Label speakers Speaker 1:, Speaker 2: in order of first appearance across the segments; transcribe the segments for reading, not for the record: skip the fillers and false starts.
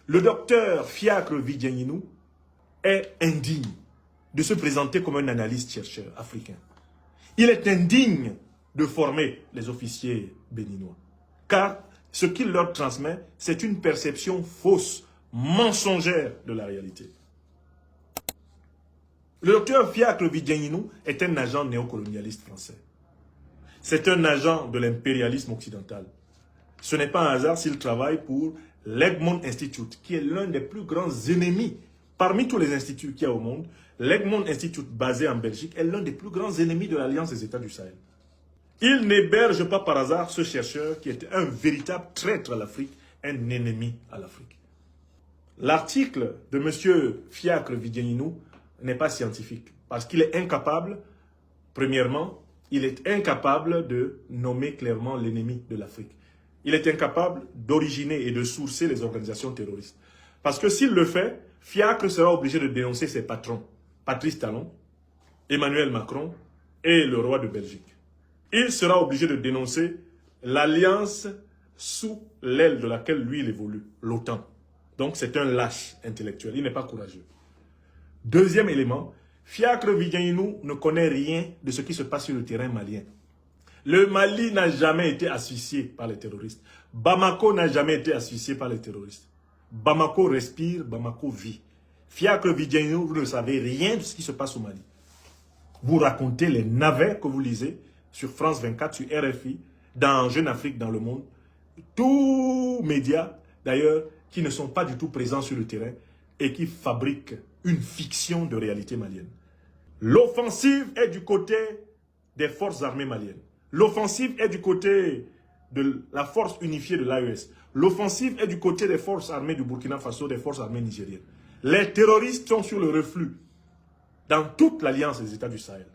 Speaker 1: Le docteur Fiacre Vidiagnino est indigne de se présenter comme un analyste-chercheur africain. Il est indigne de former les officiers béninois. Car ce qu'il leur transmet, c'est une perception fausse, mensongère de la réalité. Le docteur Fiacre Vidiagnino est un agent néocolonialiste français. C'est un agent de l'impérialisme occidental. Ce n'est pas un hasard s'il travaille pour l'Egmont Institute, qui est l'un des plus grands ennemis. Parmi tous les instituts qu'il y a au monde, l'Egmont Institute, basé en Belgique, est l'un des plus grands ennemis de l'Alliance des États du Sahel. Il n'héberge pas par hasard ce chercheur qui est un véritable traître à l'Afrique, un ennemi à l'Afrique. L'article de M. Fiacre Vidiagnino n'est pas scientifique, parce qu'il est incapable, premièrement, il est incapable de nommer clairement l'ennemi de l'Afrique. Il est incapable d'originer et de sourcer les organisations terroristes. Parce que s'il le fait, Fiacre sera obligé de dénoncer ses patrons, Patrice Talon, Emmanuel Macron et le roi de Belgique. Il sera obligé de dénoncer l'alliance sous l'aile de laquelle lui il évolue, l'OTAN. Donc c'est un lâche intellectuel, il n'est pas courageux. Deuxième élément, Fiacre Vidiagnino ne connaît rien de ce qui se passe sur le terrain malien. Le Mali n'a jamais été asphyxié par les terroristes. Bamako n'a jamais été asphyxié par les terroristes. Bamako respire, Bamako vit. Fiacre Vidiagnino, vous ne savez rien de ce qui se passe au Mali. Vous racontez les navets que vous lisez sur France 24, sur RFI, dans Jeune Afrique dans le monde. Tous médias, d'ailleurs, qui ne sont pas du tout présents sur le terrain et qui fabriquent une fiction de réalité malienne. L'offensive est du côté des forces armées maliennes. L'offensive est du côté de la force unifiée de l'AES. L'offensive est du côté des forces armées du Burkina Faso, des forces armées nigériennes. Les terroristes sont sur le reflux dans toute l'alliance des États du Sahel.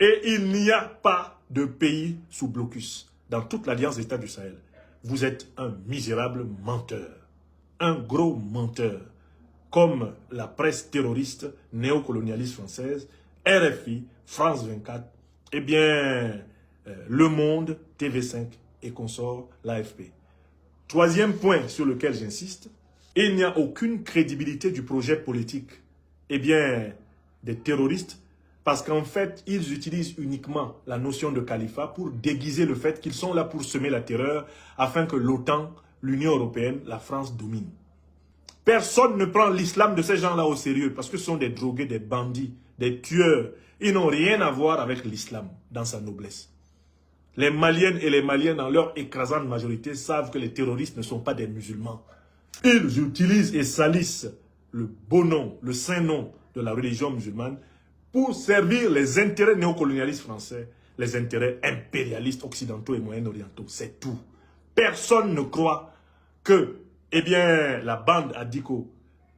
Speaker 1: Et il n'y a pas de pays sous blocus dans toute l'alliance des États du Sahel. Vous êtes un misérable menteur, un gros menteur, comme la presse terroriste néocolonialiste française, RFI, France 24, eh bien, Le Monde, TV5 et consorts, l'AFP. Troisième point sur lequel j'insiste, il n'y a aucune crédibilité du projet politique, eh bien, des terroristes, parce qu'en fait, ils utilisent uniquement la notion de califat pour déguiser le fait qu'ils sont là pour semer la terreur afin que l'OTAN, l'Union européenne, la France domine. Personne ne prend l'islam de ces gens-là au sérieux parce que ce sont des drogués, des bandits, des tueurs. Ils n'ont rien à voir avec l'islam dans sa noblesse. Les Maliennes et les Maliens, dans leur écrasante majorité, savent que les terroristes ne sont pas des musulmans. Ils utilisent et salissent le beau nom, le saint nom de la religion musulmane pour servir les intérêts néocolonialistes français, les intérêts impérialistes occidentaux et moyen-orientaux. C'est tout. Personne ne croit que, eh bien, la bande Adiko,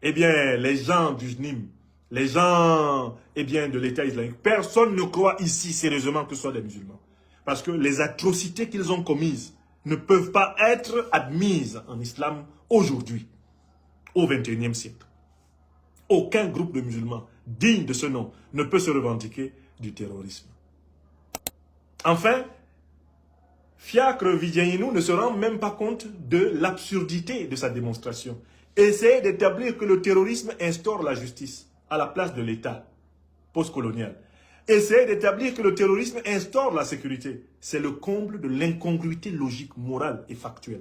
Speaker 1: eh bien, les gens du JNIM, les gens, eh bien, de l'État islamique, personne ne croit ici sérieusement que ce soit des musulmans. Parce que les atrocités qu'ils ont commises ne peuvent pas être admises en islam aujourd'hui, au XXIe siècle. Aucun groupe de musulmans digne de ce nom ne peut se revendiquer du terrorisme. Enfin, Fiacre Vidiagnino ne se rend même pas compte de l'absurdité de sa démonstration. Essayer d'établir que le terrorisme instaure la justice à la place de l'État postcolonial. Essayer d'établir que le terrorisme instaure la sécurité. C'est le comble de l'incongruité logique, morale et factuelle.